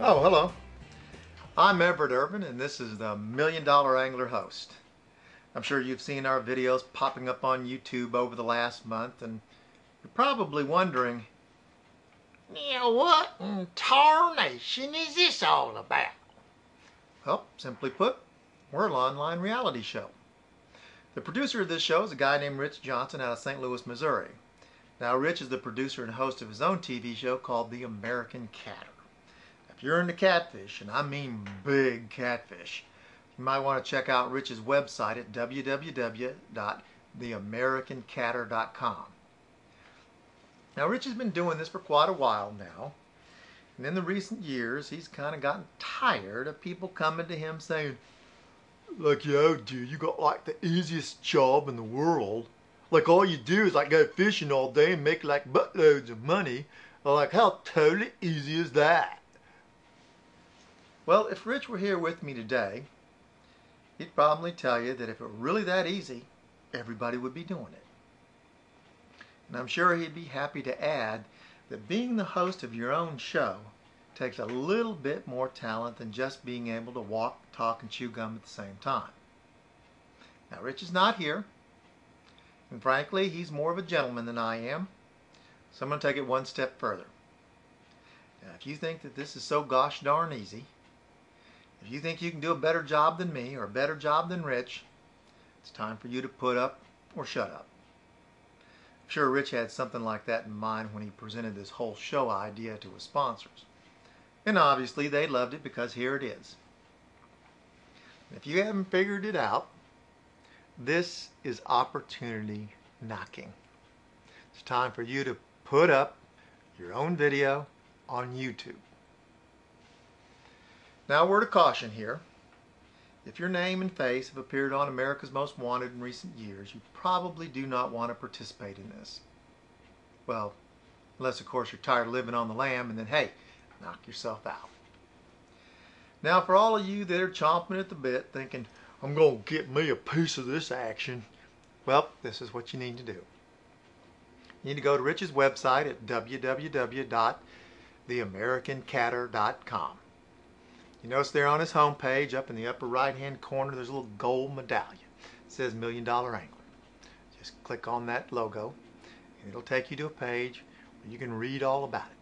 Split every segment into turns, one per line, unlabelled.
Oh, hello. I'm Everett Irvine, and this is the Million Dollar Angler host. I'm sure you've seen our videos popping up on YouTube over the last month, and you're probably wondering, what in tarnation is this all about? Well, simply put, we're an online reality show. The producer of this show is a guy named Rich Johnson out of St. Louis, Missouri. Now, Rich is the producer and host of his own TV show called The American Catter. If you're into catfish, and I mean big catfish, you might want to check out Rich's website at www.theamericancatter.com. Now, Rich has been doing this for quite a while now, and in the recent years, he's kind of gotten tired of people coming to him saying, like, yo, dude, you got like the easiest job in the world. Like, all you do is like go fishing all day and make like buttloads of money. Like, how totally easy is that? Well, if Rich were here with me today, he'd probably tell you that if it were really that easy, everybody would be doing it. And I'm sure he'd be happy to add that being the host of your own show takes a little bit more talent than just being able to walk, talk, and chew gum at the same time. Now, Rich is not here, and frankly, he's more of a gentleman than I am, so I'm going to take it one step further. Now, if you think that this is so gosh darn easy, if you think you can do a better job than me or a better job than Rich, it's time for you to put up or shut up. I'm sure Rich had something like that in mind when he presented this whole show idea to his sponsors. And obviously they loved it because here it is. If you haven't figured it out, this is opportunity knocking. It's time for you to put up your own video on YouTube. Now, a word of caution here. If your name and face have appeared on America's Most Wanted in recent years, you probably do not want to participate in this. Well, unless of course you're tired of living on the lam, and then hey, knock yourself out. Now, for all of you that are chomping at the bit thinking, I'm going to get me a piece of this action, well, this is what you need to do. You need to go to Rich's website at www.theamericancatter.com. You notice there on his homepage, up in the upper right-hand corner, there's a little gold medallion. It says Million Dollar Angler. Just click on that logo, and it'll take you to a page where you can read all about it.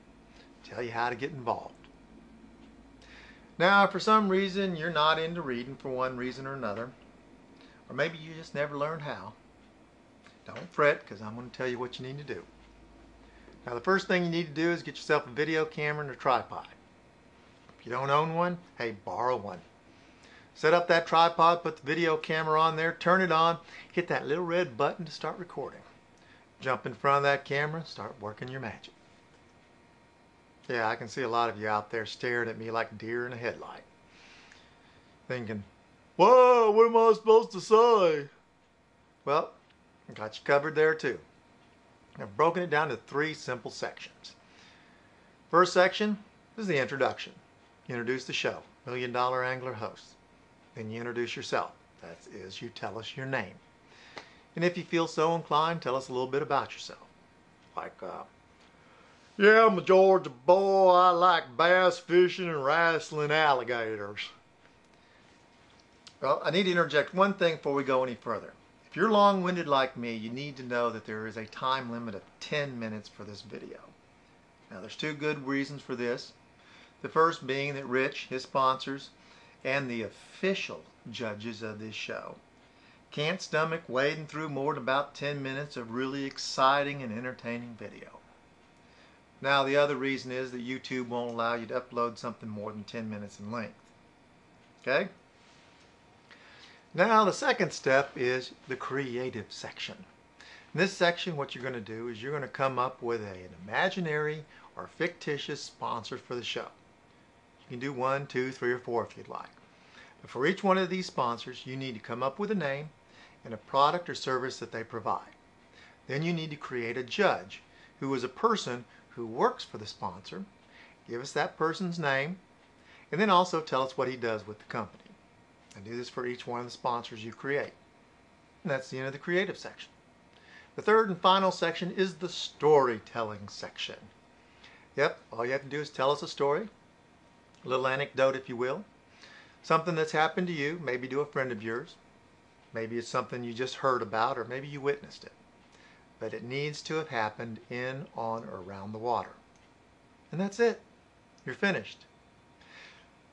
Tell you how to get involved. Now, if for some reason you're not into reading for one reason or another, or maybe you just never learned how, don't fret, because I'm going to tell you what you need to do. Now, the first thing you need to do is get yourself a video camera and a tripod. If you don't own one, hey, borrow one. Set up that tripod, put the video camera on there, turn it on, hit that little red button to start recording. Jump in front of that camera, start working your magic. Yeah, I can see a lot of you out there staring at me like deer in a headlight. Thinking, whoa, what am I supposed to say? Well, I got you covered there too. I've broken it down to 3 simple sections. First section is the introduction. You introduce the show, Million Dollar Angler host. Then you introduce yourself. That is, you tell us your name. And if you feel so inclined, tell us a little bit about yourself. Like, yeah, I'm a Georgia boy. I like bass fishing and wrestling alligators. Well, I need to interject one thing before we go any further. If you're long-winded like me, you need to know that there is a time limit of 10 minutes for this video. Now, there's 2 good reasons for this. The first being that Rich, his sponsors, and the official judges of this show can't stomach wading through more than about 10 minutes of really exciting and entertaining video. Now, the other reason is that YouTube won't allow you to upload something more than 10 minutes in length. Okay? Now, the second step is the creative section. In this section, what you're going to do is you're going to come up with an imaginary or fictitious sponsor for the show. You can do 1, 2, 3, or 4 if you'd like. But for each one of these sponsors, you need to come up with a name and a product or service that they provide. Then you need to create a judge who is a person who works for the sponsor. Give us that person's name, and then also tell us what he does with the company. And do this for each one of the sponsors you create. And that's the end of the creative section. The third and final section is the storytelling section. Yep, all you have to do is tell us a story, A little anecdote, if you will. Something that's happened to you, maybe to a friend of yours. Maybe it's something you just heard about, or maybe you witnessed it. But it needs to have happened in, on, or around the water. And that's it. You're finished.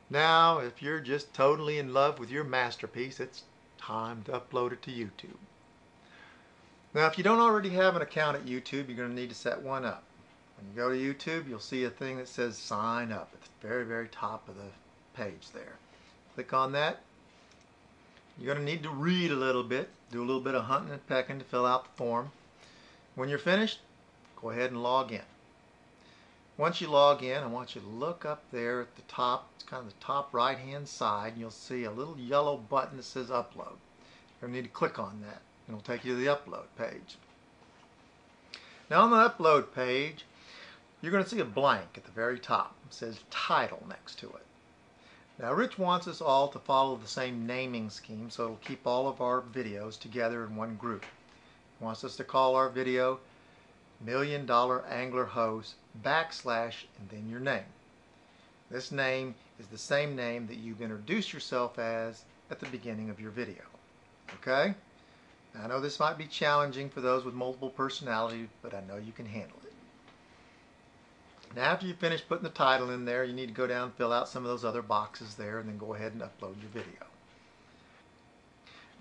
Now, if you're just totally in love with your masterpiece, it's time to upload it to YouTube. Now, if you don't already have an account at YouTube, you're going to need to set one up. When you go to YouTube, you'll see a thing that says sign up at the very, very top of the page there. Click on that. You're going to need to read a little bit, do a little bit of hunting and pecking to fill out the form. When you're finished, go ahead and log in. Once you log in, I want you to look up there at the top, it's kind of the top right hand side, and you'll see a little yellow button that says upload. You'll need to click on that, and it'll take you to the upload page. Now on the upload page, you're going to see a blank at the very top. It says title next to it. Now Rich wants us all to follow the same naming scheme, so it'll keep all of our videos together in one group. He wants us to call our video $1 Million Angler Host / and then your name. This name is the same name that you introduce yourself as at the beginning of your video. Okay? Now, I know this might be challenging for those with multiple personalities, but I know you can handle it. Now after you finish putting the title in there, you need to go down and fill out some of those other boxes there, and then go ahead and upload your video.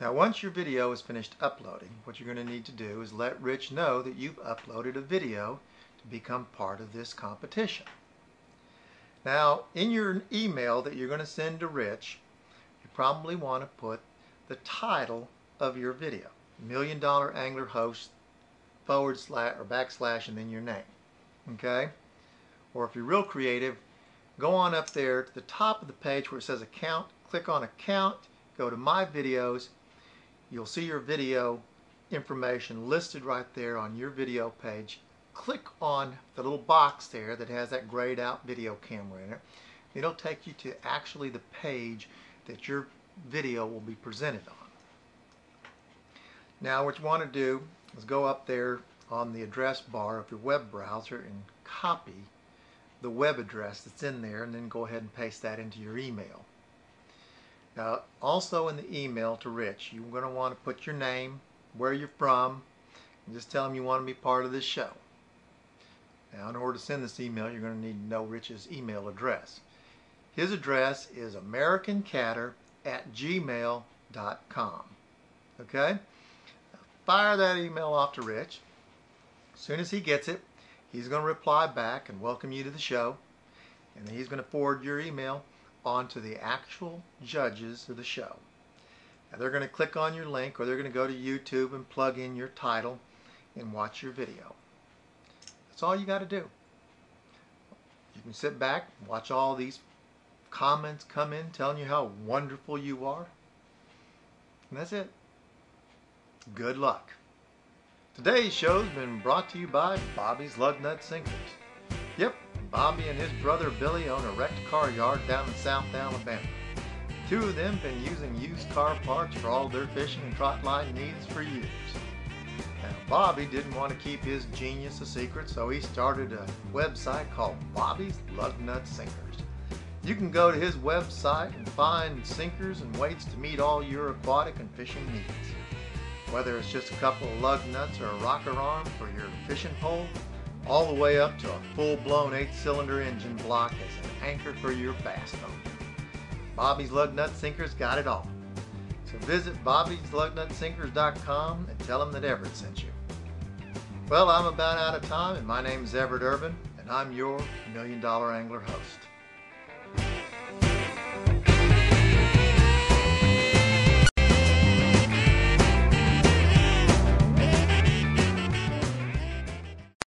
Now once your video is finished uploading, what you're going to need to do is let Rich know that you've uploaded a video to become part of this competition. Now in your email that you're going to send to Rich, you probably want to put the title of your video, $1 Million Angler Host / or / and then your name. Okay? Or if you're real creative, go on up there to the top of the page where it says account, click on account, go to my videos. You'll see your video information listed right there on your video page. Click on the little box there that has that grayed out video camera in it. It'll take you to actually the page that your video will be presented on. Now what you want to do is go up there on the address bar of your web browser and copy the web address that's in there, and then go ahead and paste that into your email. Now also in the email to Rich, you're going to want to put your name, where you're from, and just tell him you want to be part of this show. Now in order to send this email, you're going to need to know Rich's email address. His address is americancatter@gmail.com. Okay? Now, fire that email off to Rich. As soon as he gets it, he's going to reply back and welcome you to the show, and then he's going to forward your email on to the actual judges of the show. Now they're going to click on your link, or they're going to go to YouTube and plug in your title and watch your video. That's all you got to do. You can sit back and watch all these comments come in telling you how wonderful you are, and that's it. Good luck. Today's show's been brought to you by Bobby's Lugnut Sinkers. Yep, Bobby and his brother Billy own a wrecked car yard down in South Alabama. Two of them been using used car parts for all their fishing and trot line needs for years. Now Bobby didn't want to keep his genius a secret, so he started a website called Bobby's Lugnut Sinkers. You can go to his website and find sinkers and weights to meet all your aquatic and fishing needs. Whether it's just a couple of lug nuts or a rocker arm for your fishing pole, all the way up to a full-blown 8-cylinder engine block as an anchor for your bass boat. Bobby's Lugnut Sinkers got it all. So visit Bobby'sLugnutSinkers.com and tell them that Everett sent you. Well, I'm about out of time, and my name is Everett Irvine, and I'm your $1 Million Angler host.